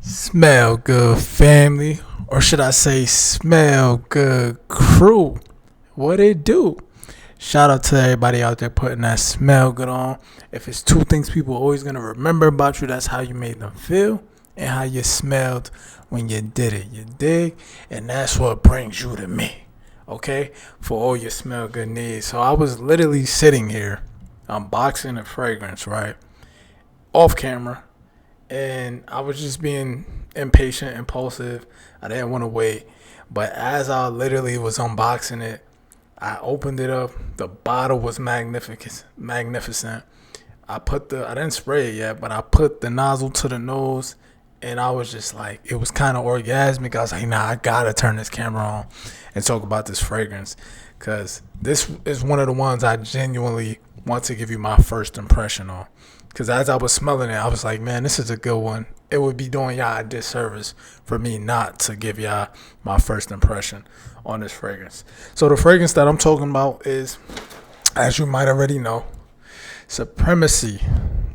Smell good, family, or should I say, smell good, crew. What it do? Shout out to everybody out there putting that smell good on. If it's two things people are always gonna remember about you, that's how you made them feel and how you smelled when you did it. You dig? And that's what brings you to me. Okay? For all your smell good needs. So I was literally sitting here unboxing a fragrance, right? Off camera. And I was just being impatient, impulsive. I didn't want to wait. But as I literally was unboxing it, I opened it up. The bottle was magnificent. I didn't spray it yet, but I put the nozzle to the nose, and I was just like, it was kind of orgasmic. I was like, nah, I gotta turn this camera on and talk about this fragrance, because this is one of the ones I genuinely want to give you my first impression on. Because as I was smelling it, I was like, man, this is a good one. It would be doing y'all a disservice for me not to give y'all my first impression on this fragrance. So the fragrance that I'm talking about is, as you might already know, Supremacy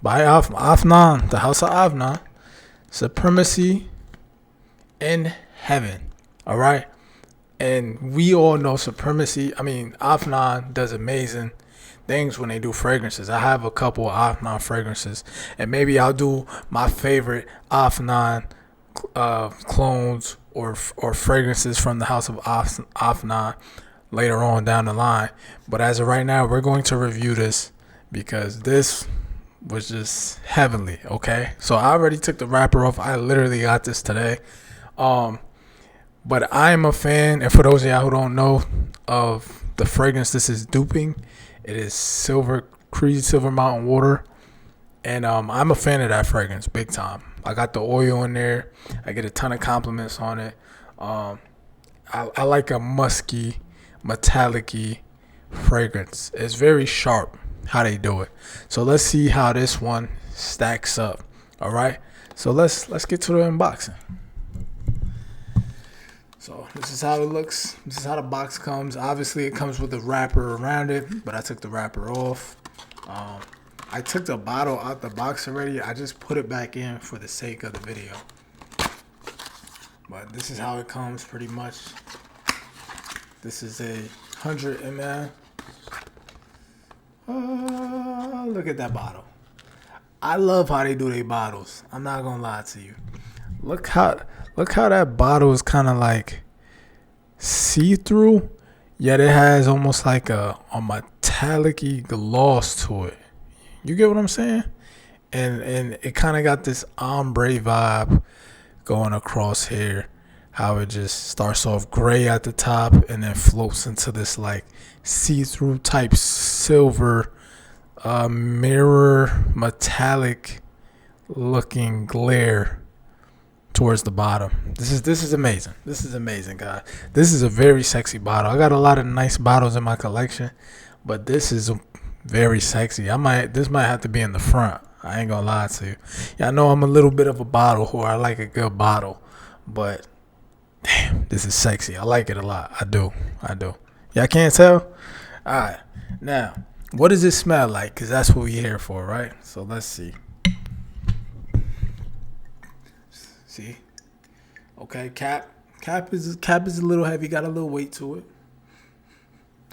by AFNAN, the house of AFNAN. Supremacy in Heaven. All right? And we all know Supremacy. I mean, AFNAN does amazing things when they do fragrances. I have a couple of AFNAN fragrances, and maybe I'll do my favorite AFNAN clones or fragrances from the house of AFNAN later on down the line. But as of right now, we're going to review this because this was just heavenly. Okay, so I already took the wrapper off. I literally got this today. But I am a fan, and for those of y'all who don't know, of the fragrance this is duping. It is Creed Silver Mountain Water, and I'm a fan of that fragrance, big time. I got the oil in there. I get a ton of compliments on it. I like a musky, metallic-y fragrance. It's very sharp how they do it. So let's see how this one stacks up. All right. So let's get to the unboxing. So this is how it looks. This is how the box comes. Obviously, it comes with a wrapper around it, but I took the wrapper off. I took the bottle out the box already. I just put it back in for the sake of the video. But this is how it comes pretty much. This is a 100 ml. Look at that bottle. I love how they do their bottles. I'm not gonna lie to you. Look how that bottle is kind of like see-through, yet it has almost like a metallic-y gloss to it. You get what I'm saying? And it kind of got this ombre vibe going across here. How it just starts off gray at the top and then floats into this like see-through type silver mirror metallic looking glare towards the bottom. This is amazing. This is amazing, guys. This is a very sexy bottle. I got a lot of nice bottles in my collection, but this is very sexy. This might have to be in the front. I ain't gonna lie to you. Yeah, I know I'm a little bit of a bottle whore. I like a good bottle, but damn, this is sexy. I like it a lot. I do. Y'all can't tell? All right. Now, what does it smell like? Because that's what we're here for, right? So let's see. See? Okay, cap is a little heavy, got a little weight to it.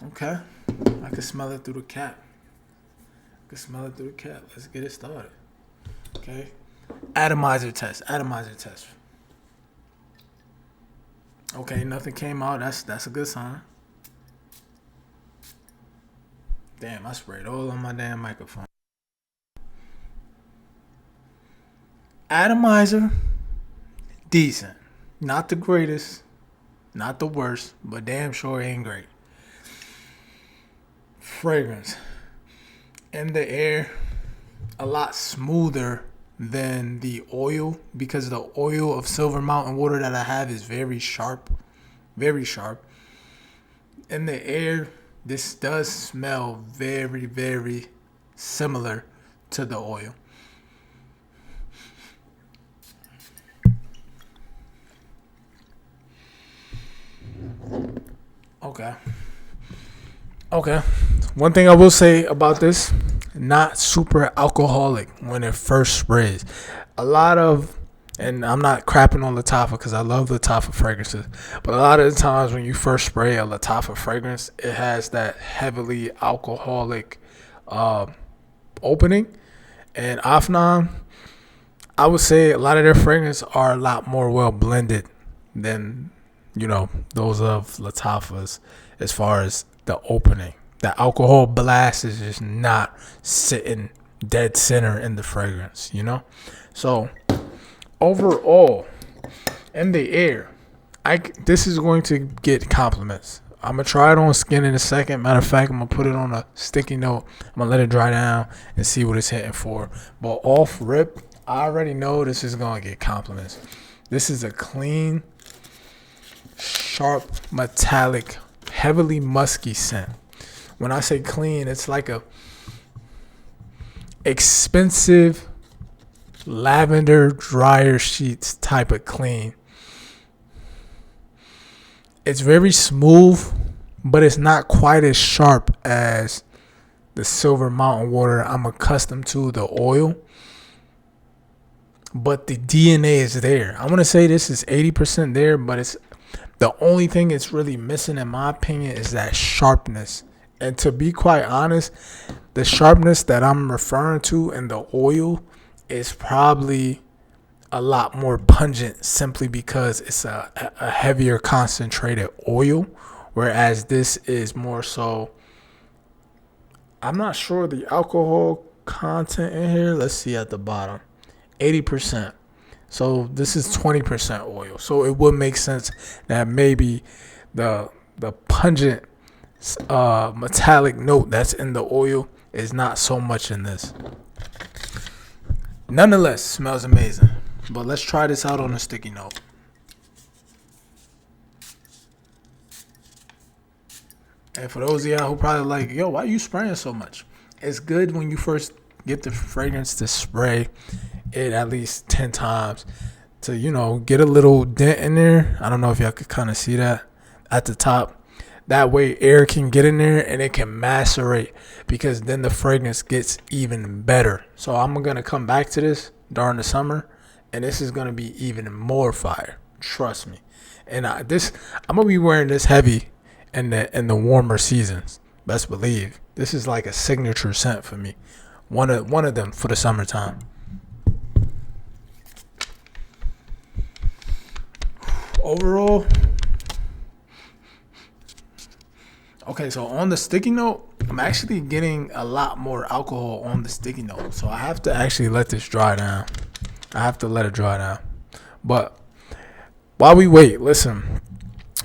Okay. I can smell it through the cap. Let's get it started. Okay. Atomizer test. Okay, nothing came out. That's a good sign. Damn, I sprayed all on my damn microphone. Atomizer, decent. Not the greatest, not the worst, but damn sure ain't great. Fragrance. In the air, a lot smoother than the oil, because the oil of Silver Mountain Water that I have is very sharp. Very sharp. In the air, this does smell very, very similar to the oil. Okay. One thing I will say about this, not super alcoholic when it first sprays. A lot of And I'm not crapping on Lattafa because I love Lattafa fragrances. But a lot of the times when you first spray a Lattafa fragrance, it has that heavily alcoholic opening. And AFNAN, I would say a lot of their fragrances are a lot more well blended than, those of Lattafa's as far as the opening. The alcohol blast is just not sitting dead center in the fragrance, So overall, in the air, this is going to get compliments. I'm going to try it on skin in a second. Matter of fact, I'm going to put it on a sticky note. I'm going to let it dry down and see what it's hitting for. But off rip, I already know this is going to get compliments. This is a clean, sharp, metallic, heavily musky scent. When I say clean, it's like a expensive lavender dryer sheets type of clean. It's very smooth, but it's not quite as sharp as the Silver Mountain Water I'm accustomed to, the oil. But the DNA is there. I want to say this is 80% there, but it's the only thing it's really missing, in my opinion, is that sharpness. And to be quite honest, the sharpness that I'm referring to in the oil is probably a lot more pungent simply because it's a heavier concentrated oil, whereas this is more so, I'm not sure the alcohol content in here. Let's see at the bottom, 80%. So this is 20% oil. So it would make sense that maybe the pungent metallic note that's in the oil is not so much in this. Nonetheless, smells amazing. But let's try this out on a sticky note. And for those of y'all who probably like, yo, why are you spraying so much? It's good when you first get the fragrance to spray it at least 10 times to, get a little dent in there. I don't know if y'all could kind of see that at the top. That way air can get in there and it can macerate, because then the fragrance gets even better. So I'm going to come back to this during the summer, and this is going to be even more fire. Trust me. And I'm going to be wearing this heavy in the warmer seasons. Best believe. This is like a signature scent for me. One of them for the summertime. Overall, okay, so on the sticky note, I'm actually getting a lot more alcohol on the sticky note. So I have to actually let this dry down. I have to let it dry down. But while we wait, listen,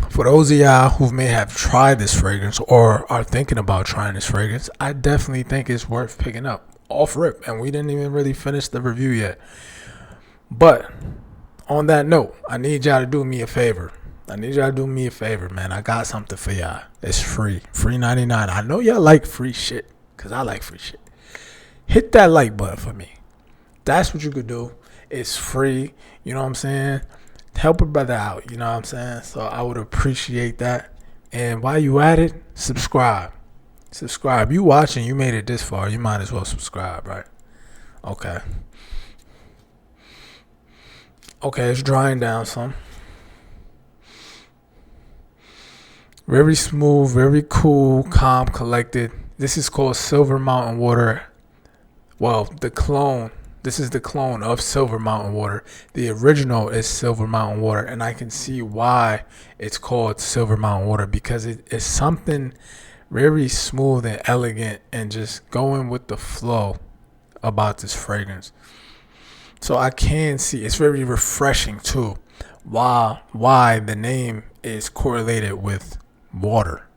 for those of y'all who may have tried this fragrance or are thinking about trying this fragrance, I definitely think it's worth picking up off rip. And we didn't even really finish the review yet. But on that note, I need y'all to do me a favor. Man. I got something for y'all. It's free. Free 99. I know y'all like free shit, because I like free shit. Hit that like button for me. That's what you could do. It's free. You know what I'm saying? Help a brother out. You know what I'm saying? So I would appreciate that. And while you at it, subscribe. You watching, you made it this far. You might as well subscribe, right? Okay, it's drying down some. Very smooth, very cool, calm, collected. This is called Silver Mountain Water. Well, the clone. This is the clone of Silver Mountain Water. The original is Silver Mountain Water, and I can see why it's called Silver Mountain Water, because it's something very smooth and elegant and just going with the flow about this fragrance. So I can see it's very refreshing too. Why the name is correlated with water.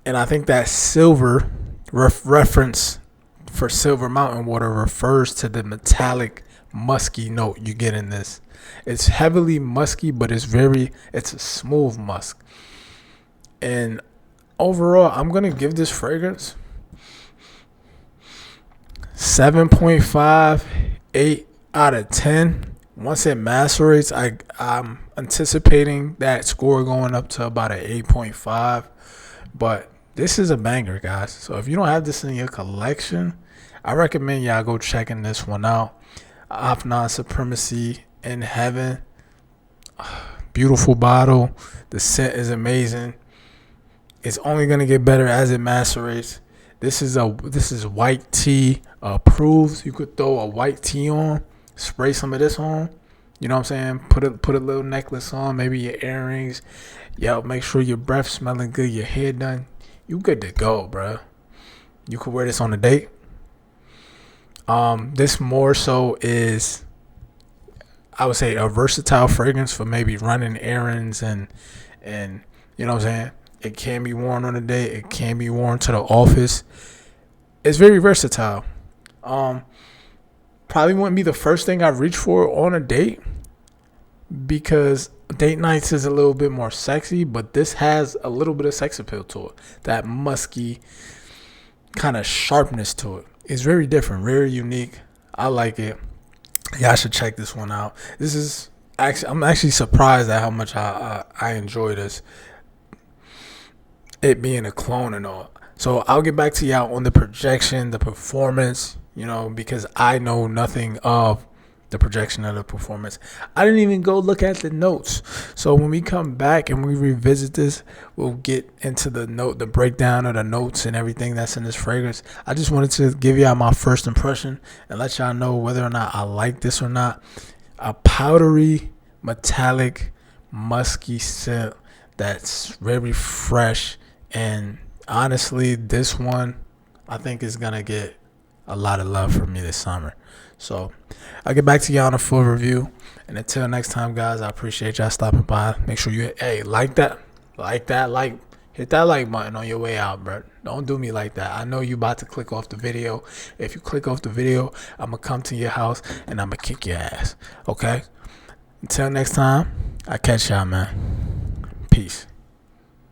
And I think that silver reference for Silver Mountain Water refers to the metallic musky note you get in this. It's heavily musky, but it's a smooth musk. And overall, I'm going to give this fragrance 7.5, 8 out of 10. Once it macerates, I'm anticipating that score going up to about an 8.5. But this is a banger, guys. So if you don't have this in your collection, I recommend y'all go checking this one out. AFNAN Supremacy in Heaven. Beautiful bottle. The scent is amazing. It's only gonna get better as it macerates. This is white tea approved. You could throw a white tea on, spray some of this on. You know what I'm saying? Put a little necklace on, maybe your earrings. Yo, make sure your breath smelling good, your hair done. You good to go, bro. You could wear this on a date. This more so is, I would say, a versatile fragrance for maybe running errands and you know what I'm saying? It can be worn on a date. It can be worn to the office. It's very versatile. Probably wouldn't be the first thing I reach for on a date because date nights is a little bit more sexy, but this has a little bit of sex appeal to it. That musky kind of sharpness to it. It's very different, very unique. I like it. Y'all should check this one out. I'm actually surprised at how much I enjoy this. It being a clone and all. So I'll get back to y'all on the projection, the performance, because I know nothing of the projection of the performance. I didn't even go look at the notes. So when we come back and we revisit this, we'll get into the breakdown of the notes and everything that's in this fragrance. I just wanted to give y'all my first impression and let y'all know whether or not I like this or not. A powdery, metallic, musky scent that's very fresh. And honestly, this one I think is going to get a lot of love from me this summer. So I'll get back to y'all on a full review. And until next time, guys, I appreciate y'all stopping by. Make sure you hit that like button on your way out, bro. Don't do me like that. I know you about to click off the video. If you click off the video, I'm going to come to your house and I'm going to kick your ass. Okay? Until next time, I catch y'all, man.